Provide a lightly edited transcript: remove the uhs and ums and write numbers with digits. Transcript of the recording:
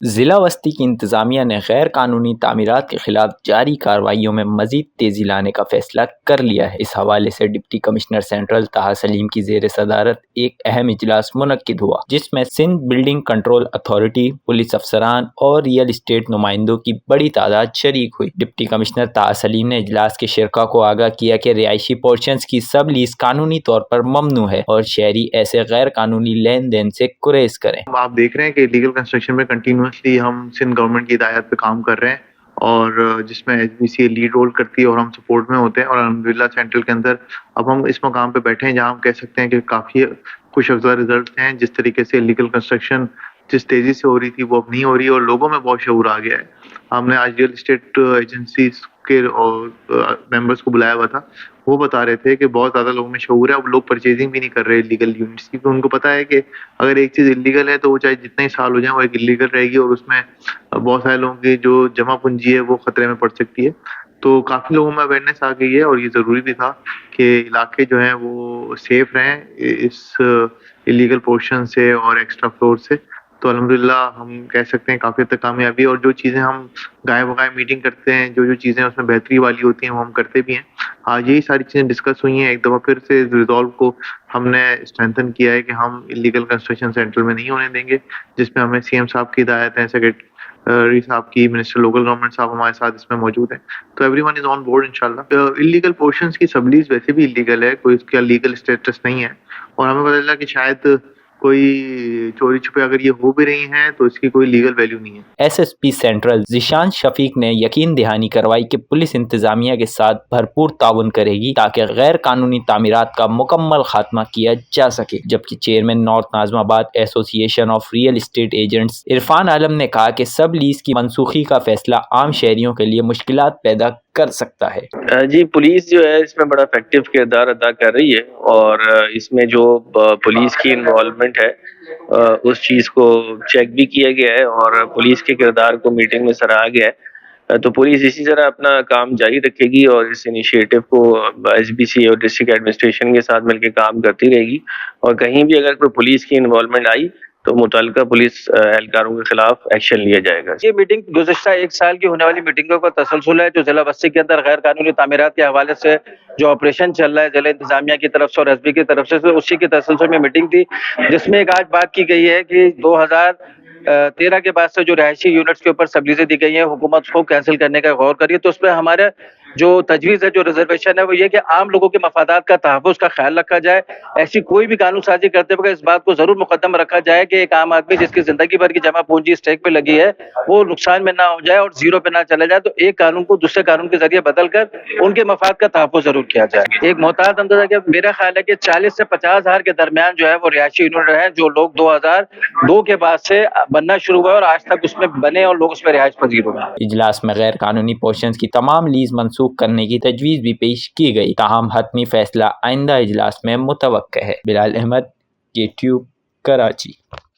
ضلع وسطی کی انتظامیہ نے غیر قانونی تعمیرات کے خلاف جاری کارروائیوں میں مزید تیزی لانے کا فیصلہ کر لیا ہے۔ اس حوالے سے ڈپٹی کمشنر سینٹرل طٰہٰ سلیم کی زیر صدارت ایک اہم اجلاس منعقد ہوا، جس میں Sindh building control authority, police افسران اور ریئل اسٹیٹ نمائندوں کی بڑی تعداد شریک ہوئی۔ ڈپٹی کمشنر طٰہٰ سلیم نے اجلاس کے شرکاء کو آگاہ کیا کہ رہائشی پورشنز کی سب لیز قانونی طور پر ممنوع ہے اور شہری ایسے غیر قانونی لین دین سے گریز کریں۔ آپ دیکھ رہے ہیں کہ لیگل کنسٹرکشن میں کنٹینیوسلی ہم سندھ گورنمنٹ کی ہدایات پہ کام کر رہے ہیں، اور جس میں H B C lead role کرتی ہے اور ہم سپورٹ میں ہوتے ہیں، اور الحمدللہ سینٹرل کے اندر اب ہم اس مقام پہ بیٹھے ہیں جہاں ہم کہہ سکتے ہیں کہ کافی خوش افزا رزلٹ ہیں۔ جس طریقے سے لیگل کنسٹرکشن جس تیزی سے ہو رہی تھی وہ اب نہیں ہو رہی، اور لوگوں میں بہت شعور آ گیا ہے۔ ہم نے آج ریئل اسٹیٹ ایجنسیز کے ممبرس کو بلایا ہوا تھا، وہ بتا رہے تھے کہ بہت زیادہ لوگوں میں شعور ہے، اب لوگ پرچیزنگ بھی نہیں کر رہے لیگل یونٹس کی، کیونکہ ان کو پتا ہے کہ اگر ایک چیز انلیگل ہے تو وہ چاہے جتنے ہی سال ہو جائیں وہ ایک انلیگل رہے گی، اور اس میں بہت سارے لوگوں کی جو جمع پونجی ہے وہ خطرے میں پڑ سکتی ہے۔ تو کافی لوگوں میں اویئرنیس آ گئی ہے، اور یہ ضروری بھی تھا کہ علاقے جو ہیں وہ سیف رہیں اس انلیگل پورشن سے اور ایکسٹرا فلور سے۔ تو الحمدللہ ہم کہہ سکتے ہیں کافی حد تک کامیابی، اور جو چیزیں ہم گائے بگائے میٹنگ کرتے ہیں، جو چیزیں اس میں بہتری والی ہوتی ہیں وہ ہم کرتے بھی ہیں۔ آج یہی ساری چیزیں ڈسکس ہوئی ہیں، ایک دفعہ پھر سے ریزالو کو ہم نے اسٹرینتھن کیا ہے کہ ہم انلیگل کنسٹرکشن سینٹرل میں نہیں ہونے دیں گے، جس میں ہمیں سی ایم صاحب کی ہدایت ہے، سیکریٹری صاحب کی، منسٹر لوکل گورنمنٹ صاحب ہمارے ساتھ اس میں موجود ہیں، تو every one is on board انشاءاللہ۔ انلیگل پورشنز کی سب لیز ویسے بھی انلیگل ہے، کوئی اس کا لیگل اسٹیٹس نہیں ہے، اور ہمیں پتہ چلا کہ شاید کوئی چوری چھپے اگر یہ ہو بھی رہی ہیں تو اس کی کوئی لیگل ویلیو نہیں ہے۔ S S P central Zeeshan Shafiq نے یقین دہانی کروائی کہ پولیس انتظامیہ کے ساتھ بھرپور تعاون کرے گی تاکہ غیر قانونی تعمیرات کا مکمل خاتمہ کیا جا سکے، جبکہ چیئرمین نارتھ ناظم آباد association of real estate agents Irfan Alam نے کہا کہ سب لیز کی منسوخی کا فیصلہ عام شہریوں کے لیے مشکلات پیدا کر سکتا ہے۔ جی، پولیس جو ہے اس میں بڑا افیکٹو کردار ادا کر رہی ہے، اور اس میں جو پولیس کی انوالومنٹ ہے اس چیز کو چیک بھی کیا گیا ہے، اور پولیس کے کردار کو میٹنگ میں سراہا گیا ہے۔ تو پولیس اسی طرح اپنا کام جاری رکھے گی، اور اس انیشیٹو کو ایس بی سی اور ڈسٹرکٹ ایڈمنسٹریشن کے ساتھ مل کے کام کرتی رہے گی، اور کہیں بھی اگر کوئی پولیس کی انوالومنٹ آئی تو متعلقہ پولیس اہلکاروں کے خلاف ایکشن لیا جائے گا۔ یہ میٹنگ گزشتہ ایک سال کی ہونے والی میٹنگوں کا تسلسل ہے، جو ضلع وسطی کے اندر غیر قانونی تعمیرات کے حوالے سے جو آپریشن چل رہا ہے ضلع انتظامیہ کی طرف سے اور ایس بی کی طرف سے، اسی کے تسلسل میں میٹنگ تھی، جس میں ایک آج بات کی گئی ہے کہ 2013 کے بعد سے جو رہائشی یونٹس کے اوپر سبلیزیں دی گئی ہیں، حکومت کو کینسل کرنے کا غور کریے۔ تو اس پہ ہمارے جو تجویز ہے، جو ریزرویشن ہے، وہ یہ کہ عام لوگوں کے مفادات کا تحفظ کا خیال رکھا جائے۔ ایسی کوئی بھی قانون سازی کرتے وقت اس بات کو ضرور مقدم رکھا جائے کہ ایک عام آدمی جس کی زندگی بھر کی جمع پونجی اسٹیک پہ لگی ہے وہ نقصان میں نہ ہو جائے اور زیرو پہ نہ چلا جائے، تو ایک قانون کو دوسرے قانون کے ذریعے بدل کر ان کے مفاد کا تحفظ ضرور کیا جائے۔ ایک محتاط اندازہ کہ میرا خیال ہے کہ 40 سے 50 ہزار کے درمیان جو ہے وہ رہائشی یونٹ ہیں، جو لوگ 2002 کے بعد سے بننا شروع ہوئے اور آج تک اس میں بنے اور لوگ اس میں رہائش پذیر ہوئے۔ اجلاس میں غیر قانونی پورشنز کی تمام لیز منسوخ کرنے کی تجویز بھی پیش کی گئی، تاہم حتمی فیصلہ آئندہ اجلاس میں متوقع ہے۔ بلال احمد، کے ٹیوب، کراچی۔